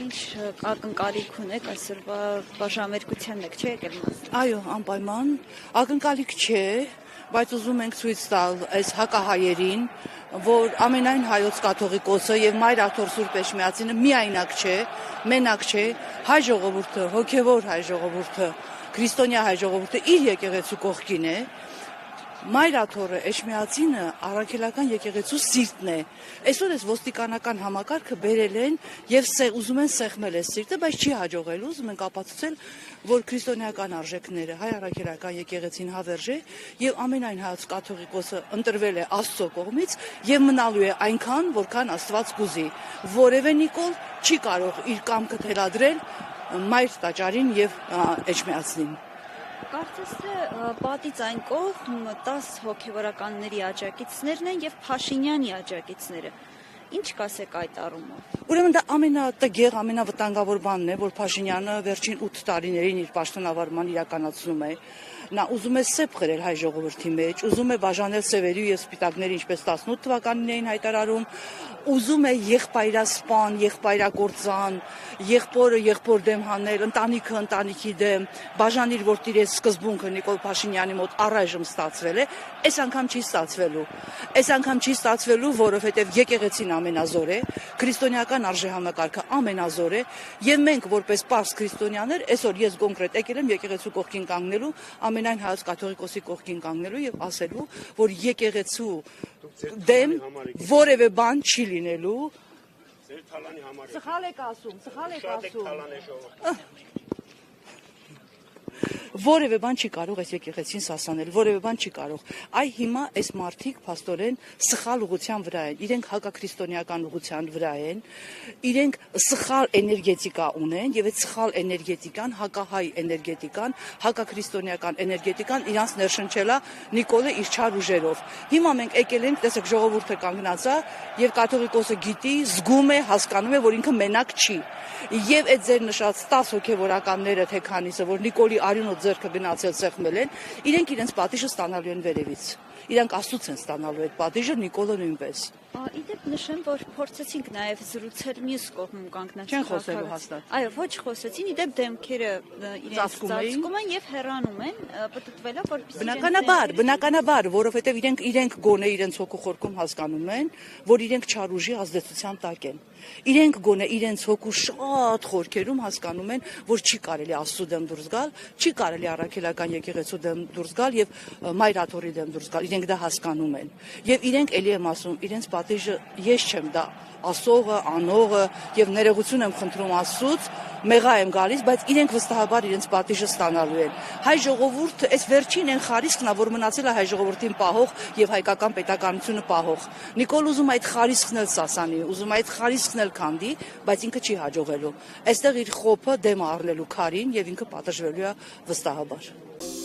ինչ ակնկալիք ունեք այսօրվա բաժանմերկությանն եք, չէ՞ եկել մաս։ Այո, անպայման, ակնկալիք չէ, բայց ուզում ենք ցույց տալ այս հակահայերին, որ ամենայն հայոց կաթողիկոսը եւ Մայր Աթոռ Սուրբ Էջմիածինը միայնակ չէ, մենակ չէ, հայ ժողովուրդը, հոգեվոր հայ ժողովուրդը, քրիստոնյա հայ ժողովուրդը իր եկեղեցու կողքին է։ Մայր Աթոռը Էջմիածինը առաքելական եկեղեցու սիրտն է։ Այսօր այս ոստիկանական համակարգը բերել են եւ ուզում են սեղմել այս սիրտը, բայց չի հաջողել։ Ուզում են ապացուցել, որ քրիստոնեական արժեքները հայ առաքելական եկեղեցին հավերժ է եւ ամենայն հայոց կաթողիկոսը ընտրվել է Աստծո կողմից եւ մնալու է այնքան, որքան Աստված կուզի։ Որևէ Նիկոլ չի կարող իր կամքը թելադրել Մայր տաճարին եւ Էջմիածնին։ Կարծես թե պատից այն կողմ 10 հոգևորականների աջակիցներն են եւ Փաշինյանի աջակիցները։ Ինչ կասեք այդ առումով։ Ուրեմն դա ամենատգեղ, ամենավտանգավոր բանն է, որ Փաշինյանը վերջին 8 տարիներին իր պաշտոնավարման իրականացնում է։ Նա ուզում է սեփ խրել հայ ժողովրդի մեջ, ուզում է բաժանել սևերի եւ սպիտակների, ինչպես 18 թվականին էին հայտարարում, ուզում է եղբայրասպան, եղբայրագործան, եղբորը եղբոր դեմ հանել, ընտանիքը ընտանիքի դեմ, բաժանիր որ տիրես սկզբունքը Նիկոլ Փաշինյանի մոտ առայժմ ստացվել է, այս անգամ չի ստացվելու։ Այս անգամ չի ստացվելու, որովհետեւ եկեղեցին ամենազոր է, քրիստոնեական արժեհամակարգը ամենազոր է, եւ մենք որպես պարզ քրիստոնյաներ, այսօր ես կոնկրետ եկել եմ եկեղեցու կողքին կանգնելու, ամենայն հայոց կաթողիկոսի կողքին կանգնելու եւ ասելու, որ եկեղեցու դեմ որևէ բան չի լինելու։ Սխալ եք ասում։ Որևէ բան չի կարող այս եկեղեցին սասանել, որևէ բան չի կարող։ Այ հիմա այս մարդիկ փաստորեն սխալ ուղղության վրա են, իրենք հակաքրիստոնեական ուղղության վրա են, իրենք սխալ էներգետիկա ունեն եւ այդ սխալ էներգետիկան, հակահայ էներգետիկան, հակաքրիստոնեական էներգետիկան իրանց ներշնչել է Նիկոլը իր չար ուժերով։ Հիմա մենք եկել ենք, տեսեք, ժողովուրդը կանգնած է եւ կաթողիկոսը գիտի, զգում է, հասկանում է, որ ինքը մենակ չի։ Եվ այդ ձեր նշած 10 հոգևորականները, թե քանիսը, որ Նիկոլի արյունոտ ձեռքը գնացել սեղմել են, իրենք իրենց պատիժը ստանալու են վերևից։ Իրանք Աստծուց են ստանալու այդ պատիժը, Նիկոլը նույնպես։ Իդեպ նշեմ, որ փորձեցինք նաև զրուցել մյուս կողմում կանգնած չեն խոսելու հաստատ։ Այո, ոչ խոսեցին, իդեպ դեմքերը իրենց ծածկում են եւ հեռանում են, պտտվել է, որպեսզի բնականաբար, որովհետեւ իրենք գոնե իրենց հոգու խորքում հասկանում են, որ իրենք չար ուժի ազդեցության տակ են։ Իրենք գոնե իրենց հոգու շատ խորքերում հասկանում են, որ չի կարելի Աստծո դեմ դուրս գալ, չի կարելի առաքելական եկեղեցու դեմ դուրս գալ եւ Մայր Աթոռի դեմ դուրս գալ։ Իրենք դա հասկանում են։ Եվ իրենք էլի եմ ասում, իրենց պատիժը ես չեմ դա ասողը, անողը եւ ներողություն եմ խնդրում Աստծուց, մեղա եմ գալիս, բայց իրենք վստահաբար իրենց պատիժը ստանալու են։ Հայ ժողովուրդը այս վերջին են խարիսքն, որ մնացել է հայ ժողովրդին պահող եւ հայկական պետականությունը պահող։ Նիկոլ ուզում այդ խարիսքն էլ սասանի, ուզում այդ խարիսքն էլ քանդի, բայց ինքը չի հաջողելու։ Այստեղ իր խոփը դեմ առնելու քարին եւ ինքը պատժվելու է վստահաբար։